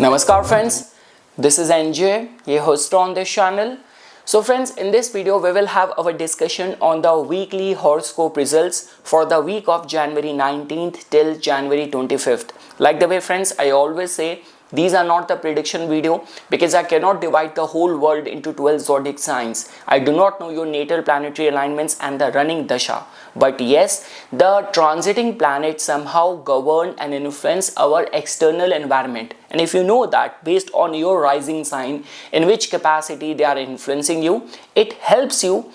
Namaskar friends, this is NJ, your host on this channel. So friends, in this video we will have our discussion on the weekly horoscope results for the week of January 19th till January 25th. Like the way friends, I always say, these are not the prediction video because I cannot divide the whole world into 12 zodiac signs. I do not know your natal planetary alignments and the running dasha. But yes, the transiting planets somehow govern and influence our external environment. And if you know that based on your rising sign, in which capacity they are influencing you, it helps you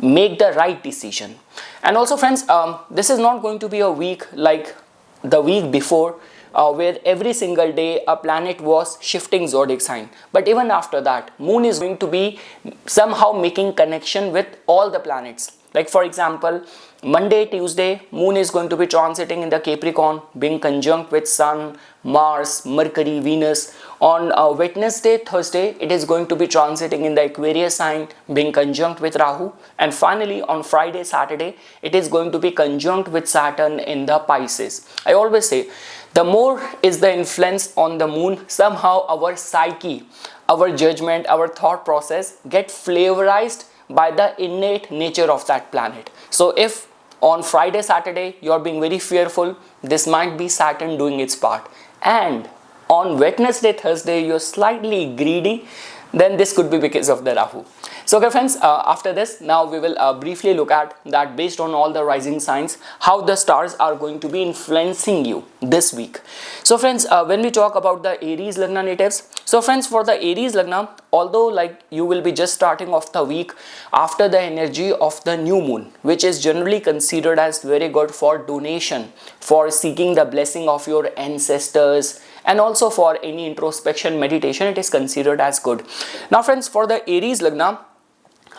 make the right decision. And also friends, this is not going to be a week like the week before, where every single day a planet was shifting zodiac sign. But even after that, moon is going to be somehow making connection with all the planets. Like for example, Monday, Tuesday, moon is going to be transiting in the Capricorn, being conjunct with Sun, Mars, Mercury, Venus. On Wednesday, Thursday, it is going to be transiting in the Aquarius sign, being conjunct with Rahu. And finally, on Friday, Saturday, it is going to be conjunct with Saturn in the Pisces. I always say, the more is the influence on the moon, somehow our psyche, our judgment, our thought process get flavorized by the innate nature of that planet. So if on Friday, Saturday, you are being very fearful, this might be Saturn doing its part. And on Wednesday, Thursday, you're slightly greedy, then this could be because of the Rahu. So okay friends, after this, now we will briefly look at that based on all the rising signs, how the stars are going to be influencing you this week. So friends, when we talk about the Aries Lagna natives, so friends, for the Aries Lagna, although like you will be just starting off the week after the energy of the new moon, which is generally considered as very good for donation, for seeking the blessing of your ancestors, and also for any introspection meditation, it is considered as good. Now friends, for the Aries Lagna,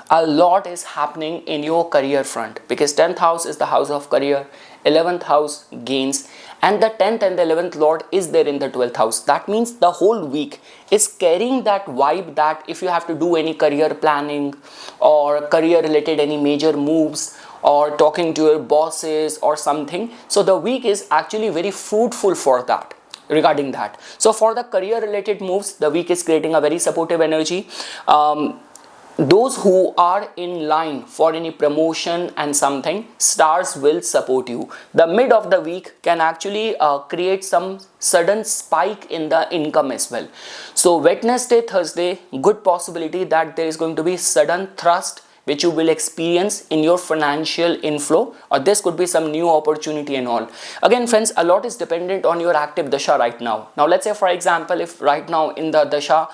a lot is happening in your career front because 10th house is the house of career, 11th house gains, and the 10th and the 11th lord is there in the 12th house. That means the whole week is carrying that vibe that if you have to do any career planning or career related any major moves or talking to your bosses or something, so the week is actually very fruitful for that. Regarding that, so for the career related moves, the week is creating a very supportive energy. Those who are in line for any promotion and something, stars will support you. The mid of the week can actually create some sudden spike in the income as well. So Wednesday, Thursday, good possibility that there is going to be sudden thrust which you will experience in your financial inflow, or this could be some new opportunity and all. Again friends, a lot is dependent on your active dasha right now. Now let's say for example, if right now in the dasha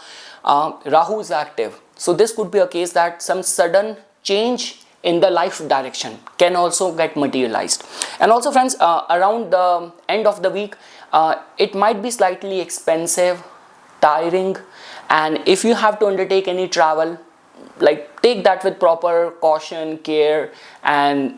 Rahu is active, so this could be a case that some sudden change in the life direction can also get materialized. And also friends, around the end of the week, it might be slightly expensive, tiring, and if you have to undertake any travel, like take that with proper caution, care, and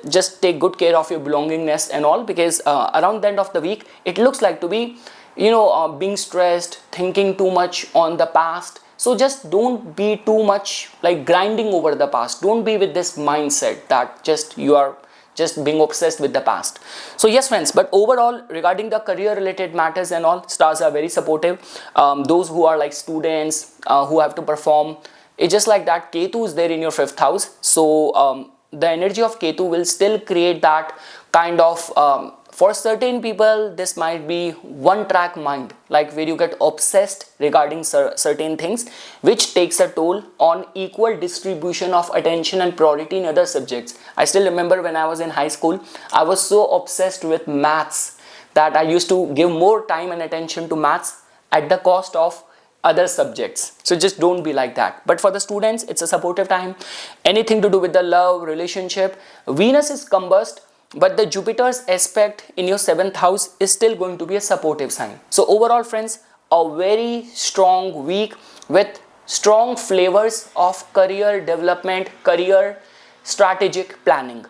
just take good care of your belongingness and all, because around the end of the week it looks like to be being stressed, thinking too much on the past. So just don't be too much like grinding over the past. Don't be with this mindset that just you are just being obsessed with the past. So yes friends, but overall regarding the career related matters and all, stars are very supportive. Those who are like students who have to perform, it's just like that Ketu is there in your 5th house. So the energy of Ketu will still create that kind of, for certain people, this might be one track mind, like where you get obsessed regarding certain things, which takes a toll on equal distribution of attention and priority in other subjects. I still remember when I was in high school, I was so obsessed with maths that I used to give more time and attention to maths at the cost of other subjects. So just don't be like that. But for the students, it's a supportive time. Anything to do with the love, relationship, Venus is combust, but the Jupiter's aspect in your 7th house is still going to be a supportive sign. So overall friends, a very strong week with strong flavors of career development, career strategic planning.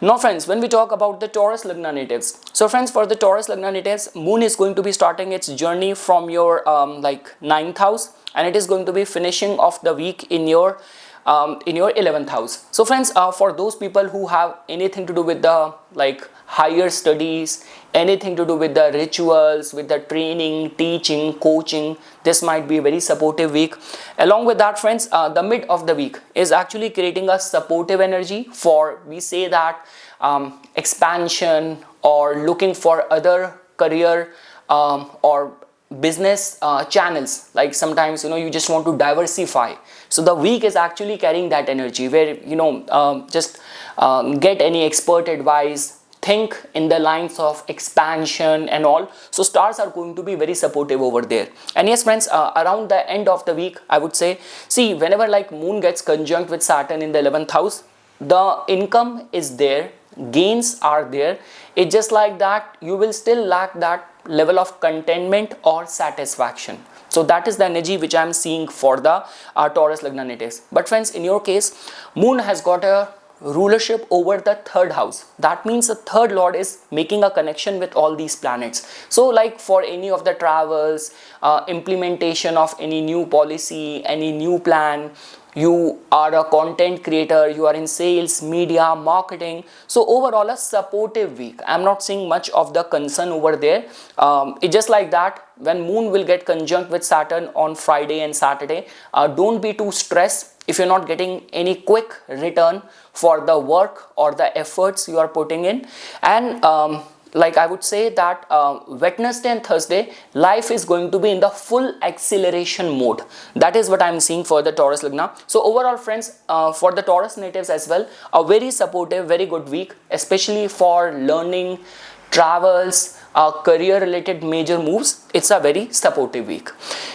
Now friends, when we talk about the Taurus Lagna natives, so friends, for the Taurus Lagna natives, moon is going to be starting its journey from your like 9th house, and it is going to be finishing off the week in your in your 11th house. So friends, for those people who have anything to do with the like higher studies, anything to do with the rituals, with the training, teaching, coaching, this might be a very supportive week. Along with that friends, the mid of the week is actually creating a supportive energy for, we say that, expansion or looking for other career or business channels. Like sometimes you just want to diversify, so the week is actually carrying that energy where just get any expert advice, think in the lines of expansion and all. So stars are going to be very supportive over there. And yes friends, around the end of the week, I would say, see, whenever like moon gets conjunct with Saturn in the 11th house, the income is there, gains are there. It's just like that you will still lack that level of contentment or satisfaction. So that is the energy which I am seeing for the Taurus Lagna natives. But friends, in your case, moon has got a rulership over the third house. That means the third lord is making a connection with all these planets. So like for any of the travels, implementation of any new policy, any new plan, you are a content creator, you are in sales, media, marketing. So overall a supportive week. I'm not seeing much of the concern over there. It's just like that when moon will get conjunct with Saturn on Friday and Saturday, don't be too stressed if you're not getting any quick return for the work or the efforts you are putting in. And like I would say that Wednesday and Thursday, life is going to be in the full acceleration mode. That is what I'm seeing for the Taurus Lagna. So overall friends, for the Taurus natives as well, a very supportive, very good week, especially for learning, travels, career related major moves. It's a very supportive week.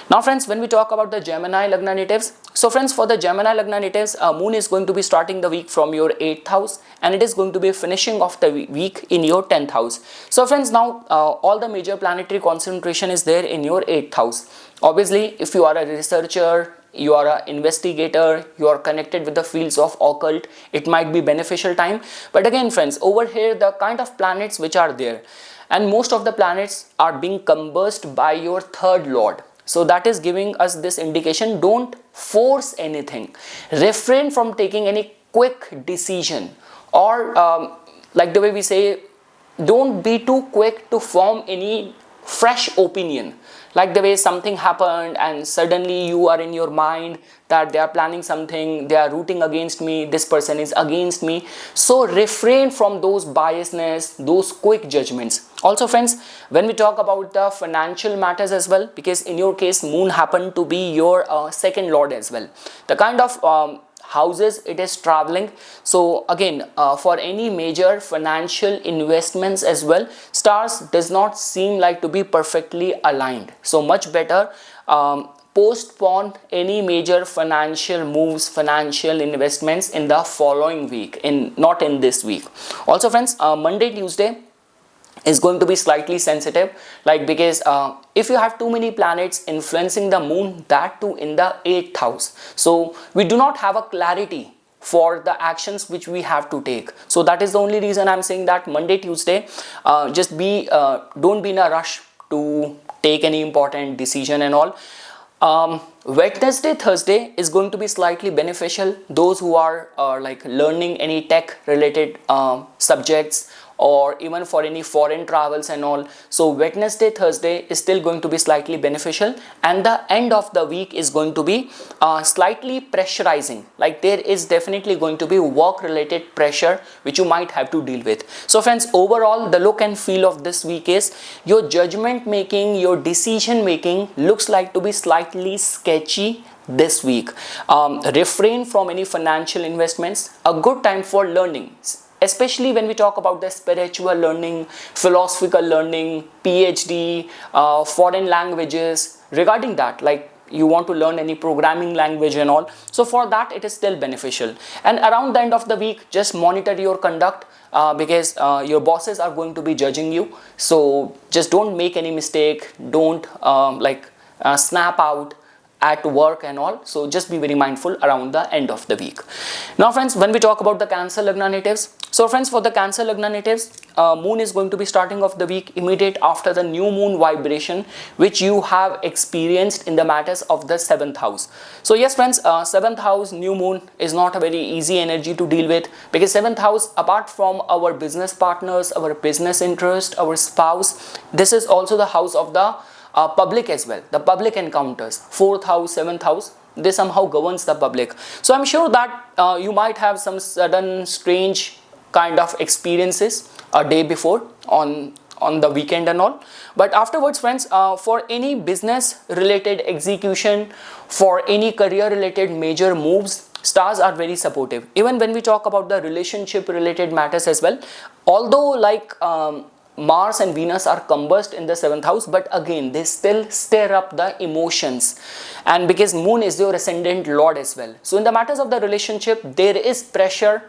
Now friends, when we talk about the Gemini Lagna natives, so friends, for the Gemini Lagna natives, moon is going to be starting the week from your 8th house and it is going to be finishing off the week in your 10th house. So friends, now all the major planetary concentration is there in your 8th house. Obviously, if you are a researcher, you are an investigator, you are connected with the fields of occult, it might be beneficial time. But again friends, over here the kind of planets which are there, and most of the planets are being combusted by your third lord. So that is giving us this indication, don't force anything, refrain from taking any quick decision, or like the way we say, don't be too quick to form any fresh opinion. Like the way something happened and suddenly you are in your mind that they are planning something, they are rooting against me, this person is against me. So refrain from those biasness, those quick judgments. Also friends, when we talk about the financial matters as well, because in your case moon happened to be your second lord as well, the kind of houses it is traveling. So again, for any major financial investments as well, stars does not seem like to be perfectly aligned. So much better postpone any major financial moves, financial investments in the following week, not in this week. Also friends, Monday, Tuesday is going to be slightly sensitive, like because if you have too many planets influencing the moon, that too in the 8th house, so we do not have a clarity for the actions which we have to take. So that is the only reason I'm saying that Monday, Tuesday, just be don't be in a rush to take any important decision and all. Wednesday, Thursday is going to be slightly beneficial. Those who are like learning any tech related subjects, or even for any foreign travels and all. So Wednesday, Thursday is still going to be slightly beneficial, and the end of the week is going to be slightly pressurizing. Like there is definitely going to be work related pressure which you might have to deal with. So friends, overall the look and feel of this week is your judgment making, your decision making looks like to be slightly sketchy this week. Refrain from any financial investments. A good time for learning, especially when we talk about the spiritual learning, philosophical learning, PhD, foreign languages. Regarding that, like you want to learn any programming language and all, so for that it is still beneficial. And around the end of the week, just monitor your conduct, because your bosses are going to be judging you. So just don't make any mistake, don't snap out, at work and all. So just be very mindful around the end of the week. Now friends, when we talk about the Cancer Lagna natives, so friends, for the Cancer Lagna natives, moon is going to be starting off the week immediate after the new moon vibration which you have experienced in the matters of the 7th house. So yes friends, 7th house new moon is not a very easy energy to deal with, because 7th house, apart from our business partners, our business interest, our spouse, this is also the house of the public as well, the public encounters. 4th house, 7th house, they somehow governs the public. So I'm sure that you might have some sudden strange kind of experiences a day before on the weekend and all, but afterwards friends, for any business related execution, for any career related major moves, stars are very supportive. Even when we talk about the relationship related matters as well, although like Mars and Venus are combust in the 7th house, but again they still stir up the emotions, and because moon is your ascendant lord as well. So in the matters of the relationship, there is pressure,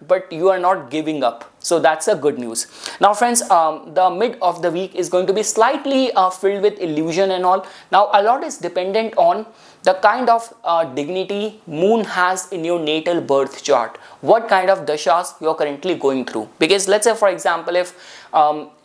but you are not giving up. So that's a good news. Now friends, the mid of the week is going to be slightly filled with illusion and all. Now a lot is dependent on the kind of dignity moon has in your natal birth chart, what kind of dashas you are currently going through. Because let's say for example, if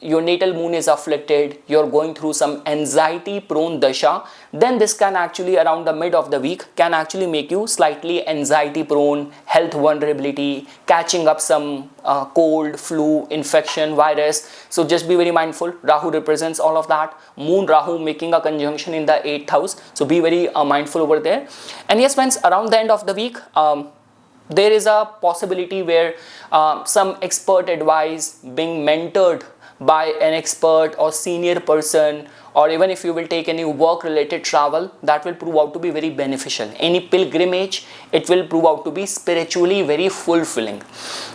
your natal moon is afflicted, you're going through some anxiety prone dasha, then this can actually around the mid of the week can actually make you slightly anxiety prone, health vulnerability, catching up some cold, flu, infection, virus. So just be very mindful. Rahu represents all of that. Moon Rahu making a conjunction in the 8th house, so be very mindful over there. And yes friends, around the end of the week, there is a possibility where some expert advice, being mentored by an expert or senior person, or even if you will take any work related travel, that will prove out to be very beneficial. Any pilgrimage, it will prove out to be spiritually very fulfilling.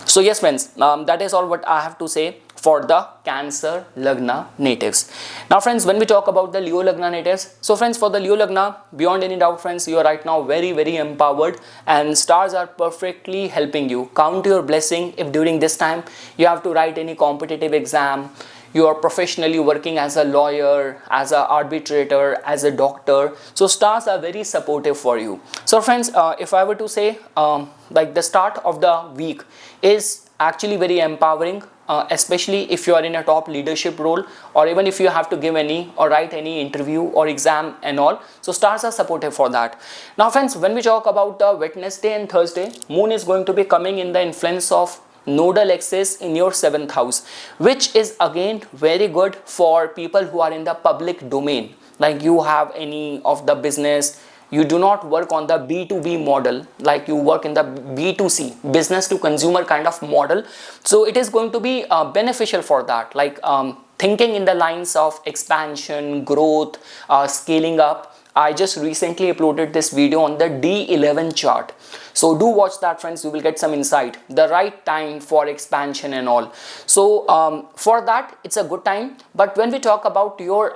So yes friends, that is all what I have to say for the Cancer Lagna natives. Now friends, when we talk about the Leo Lagna natives, so friends, for the Leo Lagna, beyond any doubt friends, you are right now very empowered, and stars are perfectly helping you. Count your blessing if during this time you have to write any competitive exam, you are professionally working as a lawyer, as an arbitrator, as a doctor. So stars are very supportive for you. So friends, if I were to say, like the start of the week is actually very empowering, especially if you are in a top leadership role, or even if you have to give any or write any interview or exam and all. So stars are supportive for that. Now friends, when we talk about the Wednesday and Thursday, moon is going to be coming in the influence of nodal axis in your 7th house, which is again very good for people who are in the public domain. Like you have any of the business, you do not work on the B2B model, like you work in the B2C, business to consumer kind of model. So it is going to be beneficial for that, like thinking in the lines of expansion, growth, scaling up. I just recently uploaded this video on the D11 chart. So do watch that friends, you will get some insight, the right time for expansion and all. So for that, it's a good time. But when we talk about your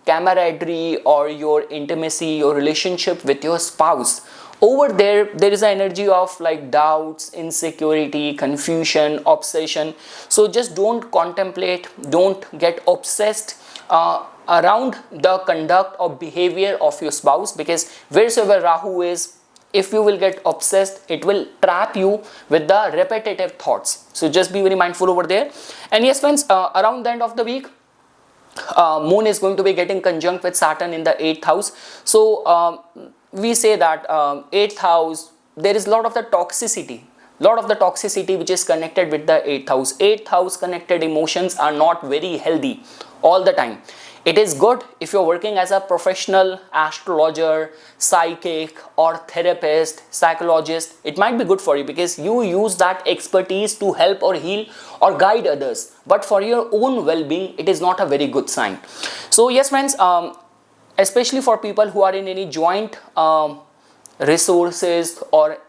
camaraderie or your intimacy, your relationship with your spouse, over there is an energy of like doubts, insecurity, confusion, obsession. So just don't contemplate, don't get obsessed around the conduct or behavior of your spouse, because wheresoever Rahu is, if you will get obsessed, it will trap you with the repetitive thoughts. So just be very mindful over there. And yes friends, around the end of the week, moon is going to be getting conjunct with Saturn in the 8th house. So we say that 8th house, there is a lot of the toxicity which is connected with the 8th house. 8th house connected emotions are not very healthy all the time. It is good if you're working as a professional astrologer, psychic or therapist, psychologist. It might be good for you because you use that expertise to help or heal or guide others. But for your own well-being, it is not a very good sign. So yes friends, especially for people who are in any joint resources or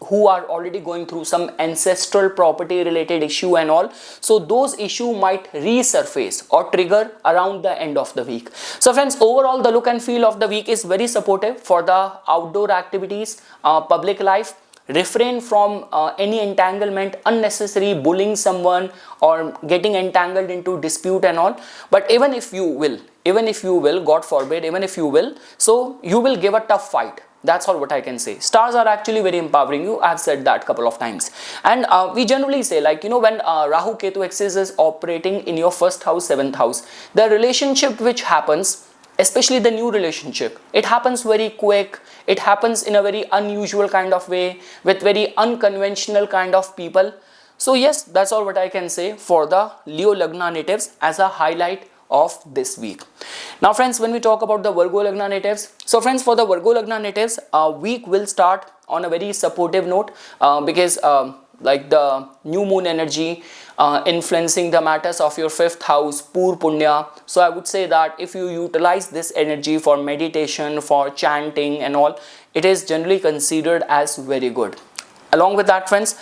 who are already going through some ancestral property related issue and all, so those issue might resurface or trigger around the end of the week. So friends, overall the look and feel of the week is very supportive for the outdoor activities, public life, refrain from any entanglement, unnecessary bullying someone or getting entangled into dispute and all. But even if you will, God forbid, even if you will, so you will give a tough fight. That's all what I can say. Stars are actually very empowering you. I've said that couple of times. And we generally say, like, when Rahu Ketu axis is operating in your first house, seventh house, the relationship which happens, especially the new relationship, it happens very quick. It happens in a very unusual kind of way with very unconventional kind of people. So yes, that's all what I can say for the Leo Lagna natives as a highlight of this week. Now friends, when we talk about the Virgo Lagna natives, so friends, for the Virgo Lagna natives, week will start on a very supportive note because like the new moon energy influencing the matters of your fifth house, Pur Punya. So I would say that if you utilize this energy for meditation, for chanting and all, it is generally considered as very good. Along with that, friends,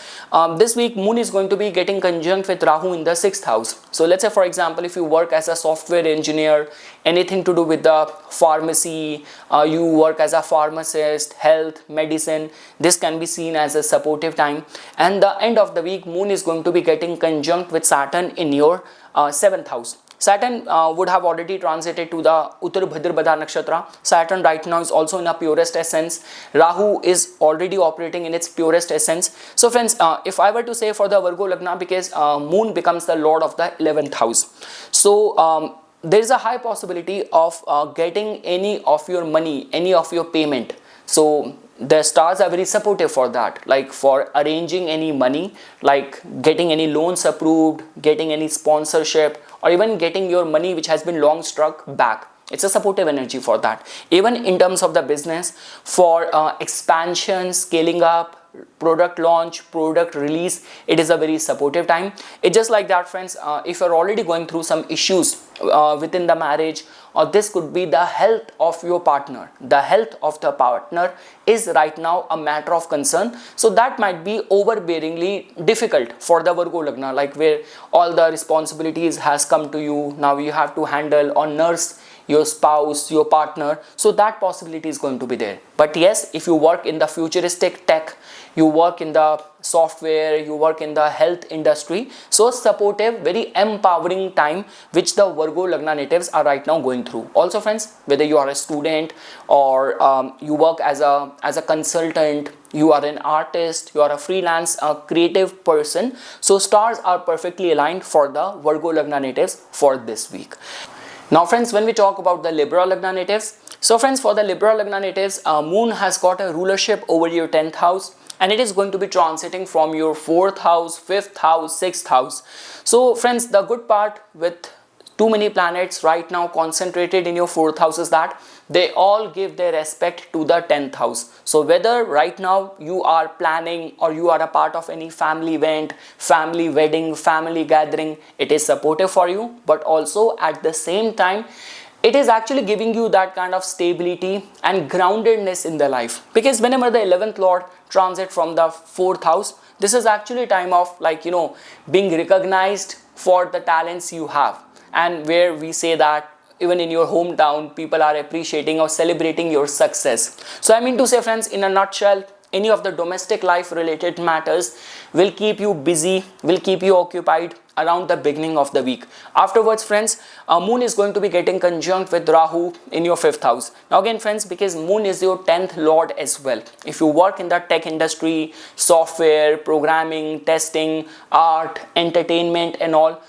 this week moon is going to be getting conjunct with Rahu in the 6th house. So let's say, for example, if you work as a software engineer, anything to do with the pharmacy, you work as a pharmacist, health, medicine, this can be seen as a supportive time. And the end of the week, moon is going to be getting conjunct with Saturn in your 7th house. Saturn would have already transited to the Uttar Bhadrapada Nakshatra. Saturn right now is also in a purest essence. Rahu is already operating in its purest essence. So friends, if I were to say for the Virgo Lagna, because moon becomes the lord of the 11th house. So there is a high possibility of getting any of your money, any of your payment. So the stars are very supportive for that, like for arranging any money, like getting any loans approved, getting any sponsorship, or even getting your money which has been long struck back. It's a supportive energy for that. Even in terms of the business, for expansion, scaling up, product launch, product release, it is a very supportive time. It's just like that, friends, if you're already going through some issues within the marriage, or this could be the health of your partner, the health of the partner is right now a matter of concern. So that might be overbearingly difficult for the Virgo Lagna, like where all the responsibilities has come to you. Now you have to handle or nurse your spouse, your partner. So that possibility is going to be there. But yes, if you work in the futuristic tech, you work in the software, you work in the health industry, so supportive, very empowering time which the Virgo Lagna natives are right now going through. Also friends, whether you are a student or you work as a consultant, you are an artist, you are a freelance, a creative person, so stars are perfectly aligned for the Virgo Lagna natives for this week. Now friends, when we talk about the Libra Lagna natives, so friends, for the Libra Lagna natives, moon has got a rulership over your 10th house, and it is going to be transiting from your 4th house, 5th house, 6th house. So friends, the good part with too many planets right now concentrated in your 4th house is that they all give their respect to the 10th house. So whether right now you are planning or you are a part of any family event, family wedding, family gathering, it is supportive for you, but also at the same time it is actually giving you that kind of stability and groundedness in the life. Because whenever the 11th lord transit from the 4th house, this is actually a time of, like, being recognized for the talents you have, and where we say that even in your hometown people are appreciating or celebrating your success. So I mean to say, friends, in a nutshell, any of the domestic life related matters will keep you busy, will keep you occupied around the beginning of the week. Afterwards, friends, moon is going to be getting conjunct with Rahu in your 5th house. Now again, friends, because moon is your 10th lord as well, if you work in the tech industry, software, programming, testing, art, entertainment and all,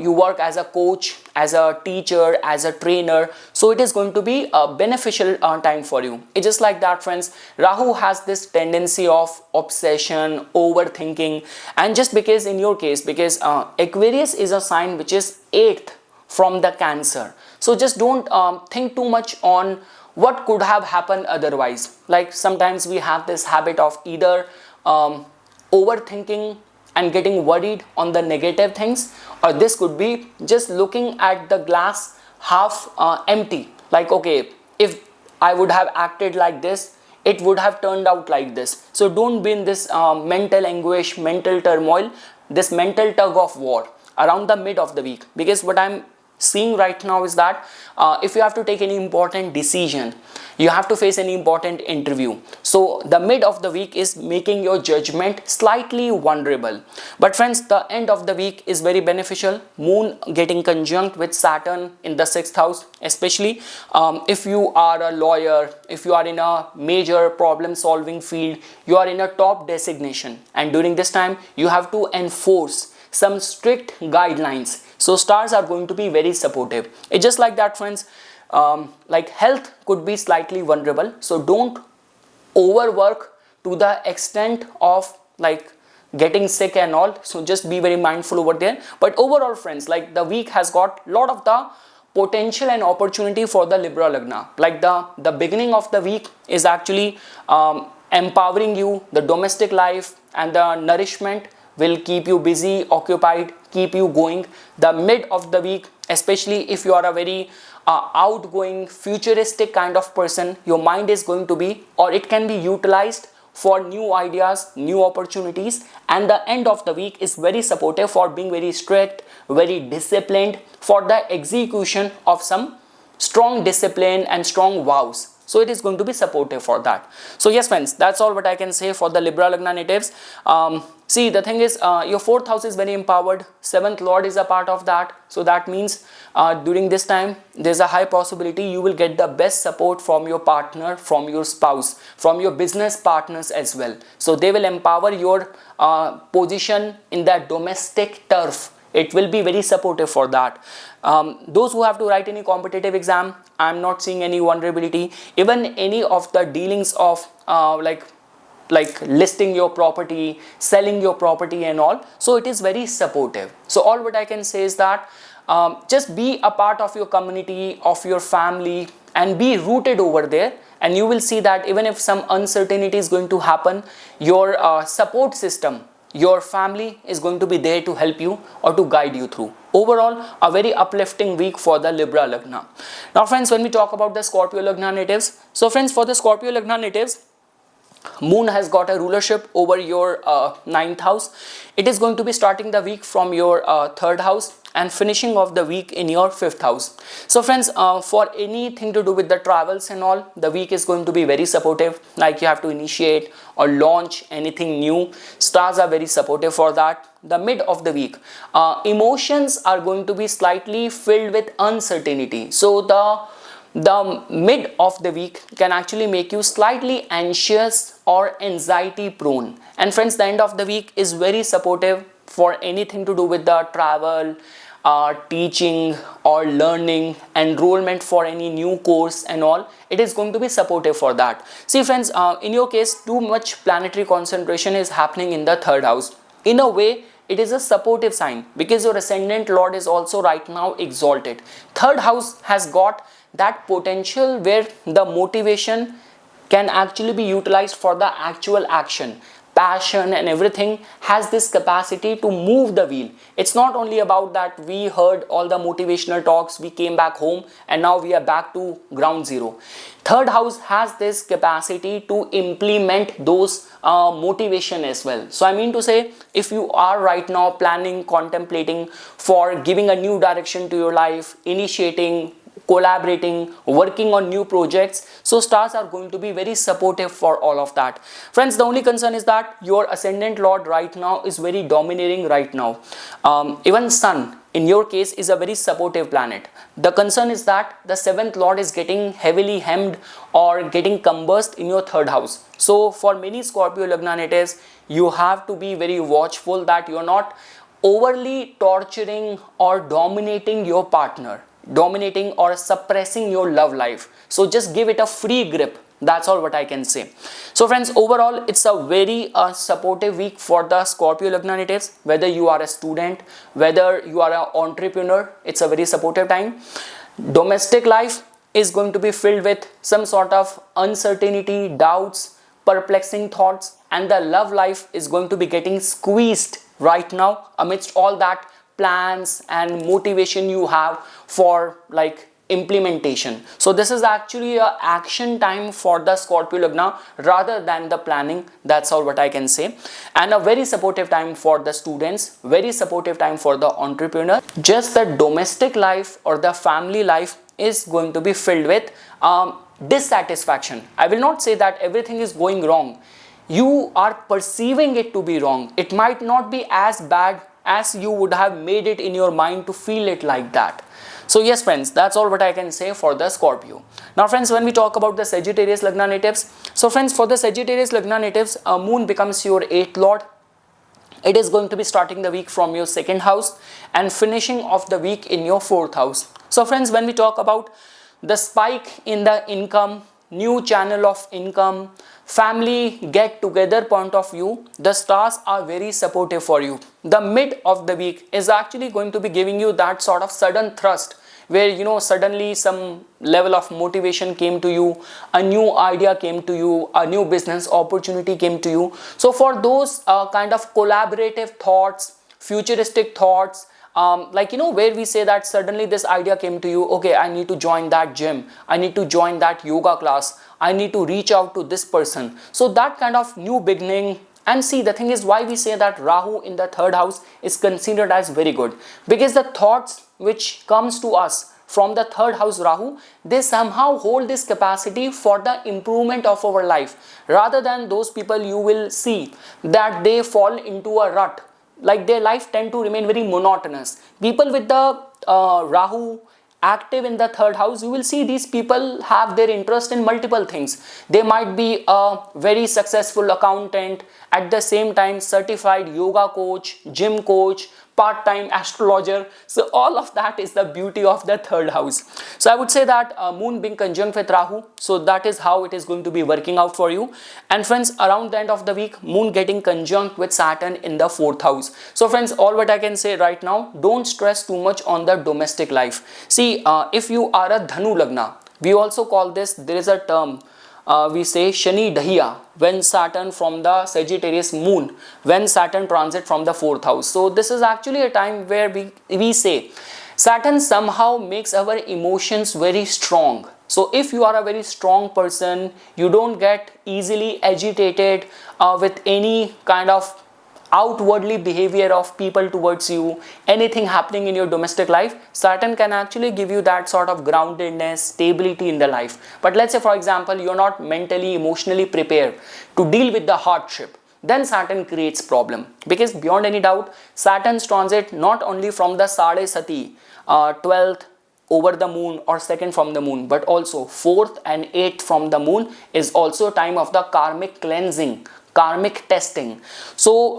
you work as a coach, as a teacher, as a trainer, so it is going to be a beneficial time for you. It's just like that, friends, Rahu has this tendency of obsession, overthinking, and just because in your case, because Aquarius is a sign which is 8th from the Cancer, so just don't think too much on what could have happened otherwise. Like sometimes we have this habit of either overthinking and getting worried on the negative things, or this could be just looking at the glass half empty, like, okay, if I would have acted like this, it would have turned out like this. So don't be in this mental anguish, mental turmoil, this mental tug of war around the mid of the week. Because what I'm seeing right now is that if you have to take any important decision, you have to face any important interview, so the mid of the week is making your judgment slightly vulnerable. But friends, the end of the week is very beneficial. Moon getting conjunct with Saturn in the 6th house, especially if you are a lawyer, if you are in a major problem solving field, you are in a top designation, and during this time you have to enforce some strict guidelines, so stars are going to be very supportive. It's just like that, friends. Like health could be slightly vulnerable, so don't overwork to the extent of like getting sick and all, so just be very mindful over there. But overall, friends, like the week has got lot of the potential and opportunity for the Libra Lagna. Like the beginning of the week is actually empowering you. The domestic life and the nourishment will keep you busy, occupied, keep you going. The mid of the week, especially if you are a very outgoing, futuristic kind of person, your mind is going to be, or it can be utilized for new ideas, new opportunities. And the end of the week is very supportive for being very strict, very disciplined, for the execution of some strong discipline and strong vows. So it is going to be supportive for that. So yes, friends, that's all what I can say for the Libra Lagna natives. See, the thing is, your 4th house is very empowered. 7th Lord is a part of that. So that means during this time, there's a high possibility you will get the best support from your partner, from your spouse, from your business partners as well. So they will empower your position in that domestic turf. It will be very supportive for that. Those who have to write any competitive exam, I'm not seeing any vulnerability. Even any of the dealings of like listing your property, selling your property and all, so it is very supportive. So all what I can say is that just be a part of your community, of your family, and be rooted over there, and you will see that even if some uncertainty is going to happen, your support system, your family is going to be there to help you or to guide you through. Overall, a very uplifting week for the Libra Lagna. Now friends, when we talk about the Scorpio Lagna natives, so friends, for the Scorpio Lagna natives, Moon has got a rulership over your 9th house. It is going to be starting the week from your 3rd house and finishing off the week in your 5th house. So friends, for anything to do with the travels and all, the week is going to be very supportive. Like you have to initiate or launch anything new, stars are very supportive for that. The mid of the week, emotions are going to be slightly filled with uncertainty. So the mid of the week can actually make you slightly anxious or anxiety prone. And friends, the end of the week is very supportive for anything to do with the travel, teaching or learning, enrollment for any new course and all. It is going to be supportive for that. See friends, in your case, too much planetary concentration is happening in the 3rd house. In a way, it is a supportive sign because your ascendant lord is also right now exalted. 3rd house has got that potential where the motivation can actually be utilized for the actual action. Passion and everything has this capacity to move the wheel. It's not only about that we heard all the motivational talks, we came back home and now we are back to ground zero. 3rd house has this capacity to implement those motivation as well. So I mean to say, if you are right now planning, contemplating for giving a new direction to your life, initiating, collaborating, working on new projects, so stars are going to be very supportive for all of that. Friends, the only concern is that your ascendant lord right now is very dominating right now. Even sun in your case is a very supportive planet. The concern is that the 7th lord is getting heavily hemmed or getting combust in your 3rd house. So for many Scorpio Lagna natives, you have to be very watchful that you are not overly torturing or dominating your partner, dominating or suppressing your love life. So just give it a free grip. That's all what I can say. So friends, overall it's a very supportive week for the Scorpio Lagna natives. Whether you are a student, whether you are an entrepreneur, it's a very supportive time. Domestic life is going to be filled with some sort of uncertainty, doubts, perplexing thoughts, and the love life is going to be getting squeezed right now amidst all that plans and motivation you have for like implementation. So this is actually a action time for the Scorpio Lagna rather than the planning. That's all what I can say. And a very supportive time for the students, very supportive time for the entrepreneur. Just the domestic life or the family life is going to be filled with dissatisfaction. I will not say that everything is going wrong. You are perceiving it to be wrong. It might not be as bad as you would have made it in your mind to feel it like that. So yes friends, that's all what I can say for the Scorpio. Now friends, when we talk about the Sagittarius Lagna natives, so friends, for the Sagittarius Lagna natives, Moon becomes your 8th lord. It is going to be starting the week from your 2nd house and finishing off the week in your 4th house. So friends, when we talk about the spike in the income, new channel of income, family get together point of view, the stars are very supportive for you. The mid of the week is actually going to be giving you that sort of sudden thrust where, you know, suddenly some level of motivation came to you, a new idea came to you, a new business opportunity came to you. So for those kind of collaborative thoughts, futuristic thoughts, like, you know, where we say that suddenly this idea came to you, okay, I need to join that gym, I need to join that yoga class, I need to reach out to this person. So that kind of new beginning. And see, the thing is why we say that Rahu in the 3rd house is considered as very good, because the thoughts which comes to us from the 3rd house Rahu, they somehow hold this capacity for the improvement of our life, rather than those people you will see that they fall into a rut, like their life tend to remain very monotonous. People with the Rahu active in the 3rd house, you will see these people have their interest in multiple things. They might be a very successful accountant, at the same time certified yoga coach, gym coach, part-time astrologer. So all of that is the beauty of the 3rd house. So I would say that Moon being conjunct with Rahu, so that is how it is going to be working out for you. And friends, around the end of the week, Moon getting conjunct with Saturn in the 4th house. So friends, all what I can say right now, don't stress too much on the domestic life. See, if you are a Dhanu Lagna, we also call this, there is a term, we say Shani Dahiya, when Saturn from the Sagittarius Moon, when Saturn transit from the 4th house. So this is actually a time where we say Saturn somehow makes our emotions very strong. So if you are a very strong person, you don't get easily agitated with any kind of outwardly behavior of people towards you, anything happening in your domestic life, Saturn can actually give you that sort of groundedness, stability in the life. But let's say for example, you're not mentally, emotionally prepared to deal with the hardship, then Saturn creates problem. Because beyond any doubt, Saturn's transit not only from the Sade Sati, 12th over the moon or 2nd from the moon, but also 4th and 8th from the moon is also time of the karmic cleansing, karmic testing. So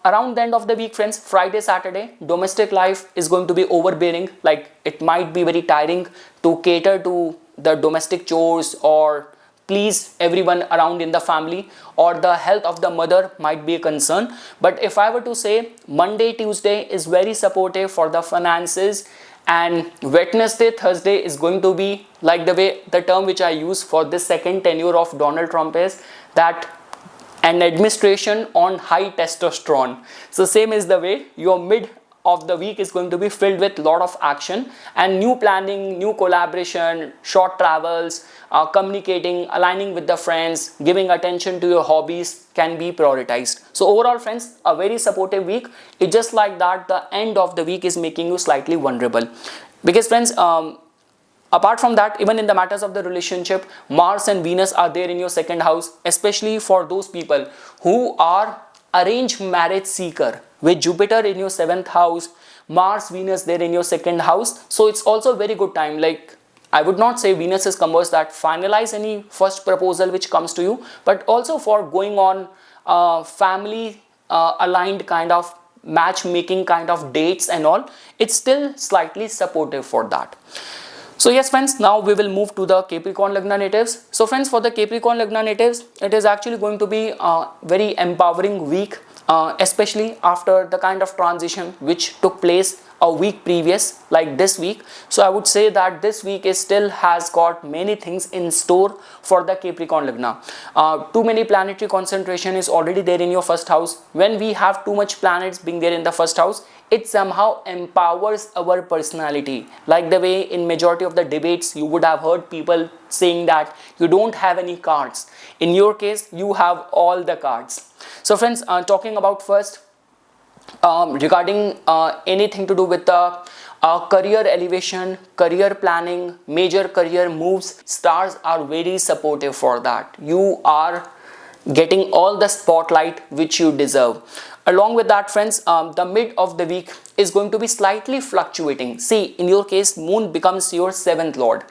around the end of the week friends, Friday, Saturday, domestic life is going to be overbearing. Like it might be very tiring to cater to the domestic chores or please everyone around in the family, or the health of the mother might be a concern. But if I were to say, Monday, Tuesday is very supportive for the finances, and Wednesday, Thursday is going to be like the way the term which I use for this second tenure of Donald Trump is that an administration on high testosterone. So same is the way your mid of the week is going to be filled with lot of action and new planning, new collaboration, short travels, communicating, aligning with the friends, giving attention to your hobbies can be prioritized. So overall friends, a very supportive week. It's just like that the end of the week is making you slightly vulnerable. Because friends, apart from that, even in the matters of the relationship, Mars and Venus are there in your 2nd house, especially for those people who are arranged marriage seeker, with Jupiter in your 7th house, Mars, Venus there in your 2nd house. So it's also a very good time. Like I would not say Venus is converse that finalize any first proposal which comes to you, but also for going on family aligned kind of matchmaking kind of dates and all. It's still slightly supportive for that. So yes friends, now we will move to the Capricorn Lagna natives. So friends, for the Capricorn Lagna natives, it is actually going to be a very empowering week, especially after the kind of transition which took place a week previous, like this week. So I would say that this week is still has got many things in store for the Capricorn Lagna. Too many planetary concentration is already there in your 1st house. When we have too much planets being there in the 1st house, it somehow empowers our personality. Like the way in majority of the debates you would have heard people saying that you don't have any cards. In your case, you have all the cards. So friends, talking about first regarding anything to do with the career elevation, career planning, major career moves, stars are very supportive for that. You are getting all the spotlight which you deserve. Along with that, friends, the mid of the week is going to be slightly fluctuating. See, in your case, moon becomes your seventh lord,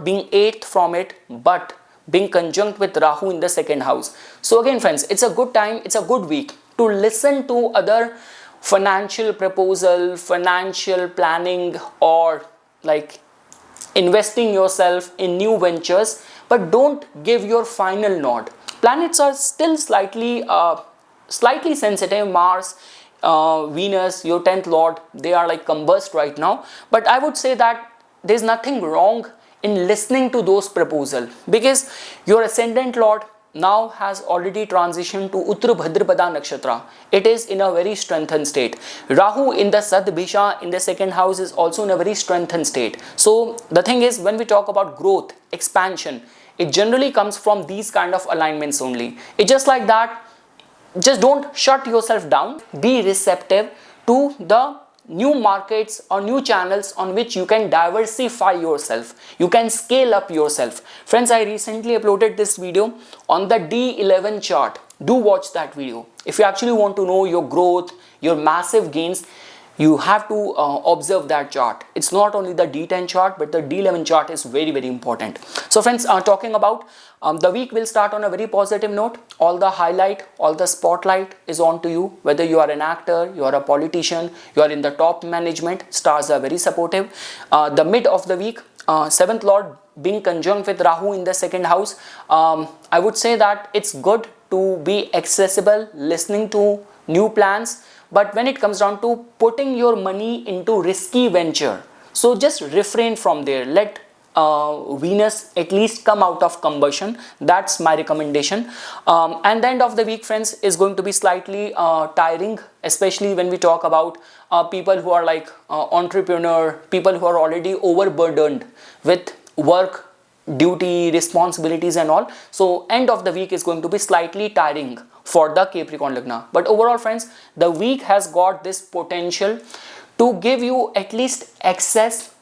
being eighth from it, but being conjunct with Rahu in the second house. So again, friends, it's a good time, it's a good week to listen to other financial proposal, financial planning, or like investing yourself in new ventures, but don't give your final nod. Planets are still slightly sensitive. Mars, Venus, your 10th lord, they are like combust right now, but I would say that there's nothing wrong in listening to those proposals, because your ascendant lord now has already transitioned to Uttar Bhadrapada Nakshatra. It is in a very strengthened state. Rahu in the Sadbhisha in the second house is also in a very strengthened state. So the thing is, when we talk about growth, expansion, it generally comes from these kind of alignments only. It's just like that. Just don't shut yourself down. Be receptive to the new markets or new channels on which you can diversify yourself. You can scale up yourself. Friends, I recently uploaded this video on the D11 chart. Do watch that video. If you actually want to know your growth, your massive gains, you have to observe that chart. It's not only the D10 chart, but the D11 chart is very, very important. So friends, talking about the week will start on a very positive note. All the highlight, all the spotlight is on to you. Whether you are an actor, you are a politician, you are in the top management, stars are very supportive. The mid of the week, 7th lord being conjunct with Rahu in the second house, I would say that it's good to be accessible, listening to new plans. But when it comes down to putting your money into risky venture, so just refrain from there. Let Venus at least come out of combustion. That's my recommendation. And the end of the week, friends, is going to be slightly tiring, especially when we talk about people who are like entrepreneur, people who are already overburdened with work, duty, responsibilities and all. So end of the week is going to be slightly tiring for the Capricorn Lagna. But overall, friends, the week has got this potential to give you at least access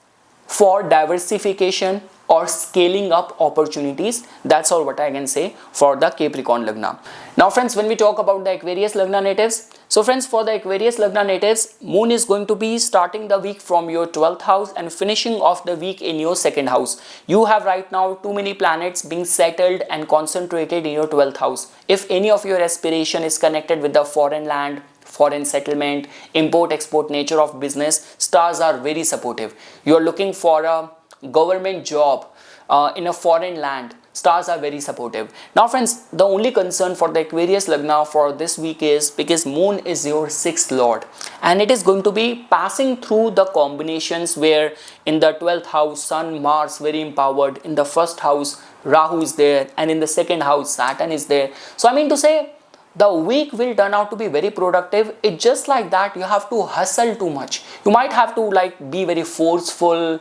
for diversification or scaling up opportunities. That's all what I can say for the Capricorn Lagna. Now friends, when we talk about the Aquarius Lagna natives, so friends, for the Aquarius Lagna natives, moon is going to be starting the week from your 12th house and finishing off the week in your second house. You have right now too many planets being settled and concentrated in your 12th house. If any of your aspiration is connected with the foreign land, foreign settlement, import export nature of business, stars are very supportive. You are looking for a government job in a foreign land, stars are very supportive. Now friends, the only concern for the Aquarius Lagna for this week is because moon is your 6th lord and it is going to be passing through the combinations where in the 12th house Sun, Mars very empowered, in the first house Rahu is there, and in the second house Saturn is there. So I mean to say, the week will turn out to be very productive. It's just like that you have to hustle too much. You might have to like be very forceful.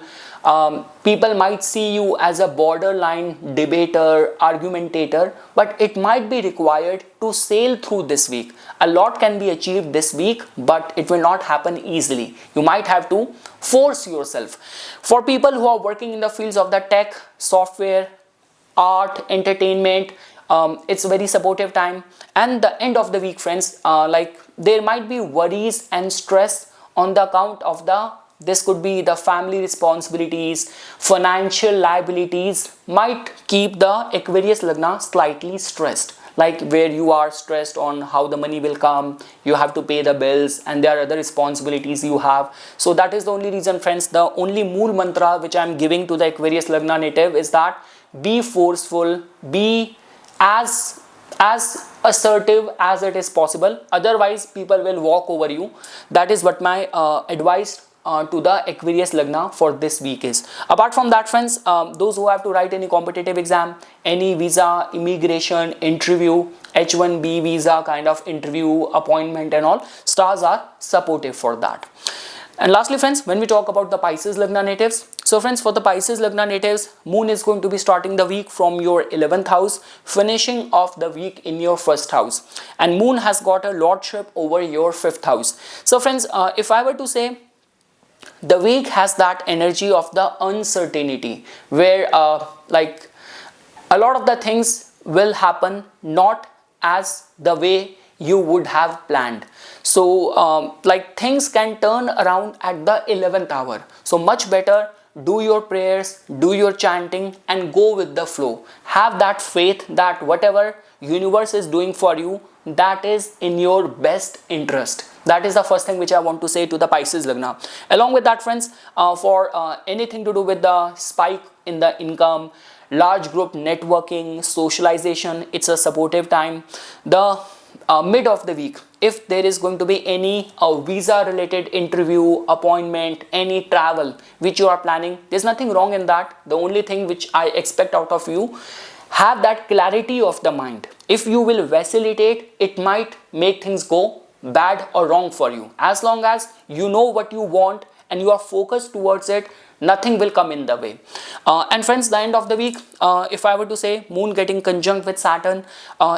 People might see you as a borderline debater, argumentator, but it might be required to sail through this week. A lot can be achieved this week, but it will not happen easily. You might have to force yourself. For people who are working in the fields of the tech, software, art, entertainment, it's a very supportive time. And the end of the week, friends, like there might be worries and stress on the account of this could be the family responsibilities, financial liabilities might keep the Aquarius Lagna slightly stressed, like where you are stressed on how the money will come, you have to pay the bills, and there are other responsibilities you have. So that is the only reason, friends. The only mool mantra which I am giving to the Aquarius Lagna native is that be forceful, be as assertive as it is possible, otherwise people will walk over you. That is what my advice to the Aquarius Lagna for this week is. Apart from that, friends, those who have to write any competitive exam, any visa, immigration, interview, H1B visa kind of interview, appointment and all, stars are supportive for that. And lastly, friends, when we talk about the Pisces Lagna natives, so friends, for the Pisces Lagna natives, Moon is going to be starting the week from your 11th house, finishing off the week in your 1st house. And Moon has got a lordship over your 5th house. So friends, if I were to say, the week has that energy of the uncertainty, where like a lot of the things will happen not as the way you would have planned. So like things can turn around at the 11th hour. So much better do your prayers, do your chanting and go with the flow. Have that faith that whatever universe is doing for you, that is in your best interest. That is the first thing which I want to say to the Pisces Lagna. Along with that, friends, for anything to do with the spike in the income, large group networking, socialization, it's a supportive time. The mid of the week, if there is going to be any visa related interview, appointment, any travel which you are planning, there's nothing wrong in that. The only thing which I expect out of you, have that clarity of the mind. If you will vacillate, it might make things go bad or wrong for you. As long as you know what you want and you are focused towards it, nothing will come in the way. And friends, the end of the week, if I were to say, Moon getting conjunct with Saturn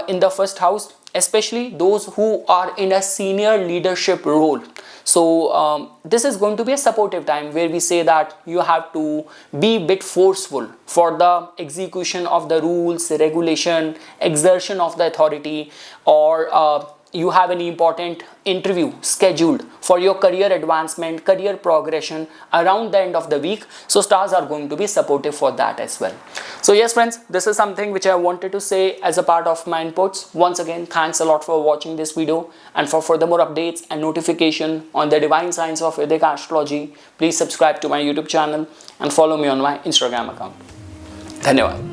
in the 1st house, especially those who are in a senior leadership role. So this is going to be a supportive time where we say that you have to be a bit forceful for the execution of the rules, regulation, exertion of the authority, or you have any important interview scheduled for your career advancement, career progression around the end of the week. So stars are going to be supportive for that as well. So yes, friends, this is something which I wanted to say as a part of my inputs. Once again, thanks a lot for watching this video, and for further more updates and notification on the divine science of Vedic astrology, please subscribe to my YouTube channel and follow me on my Instagram account. Dhanyawad.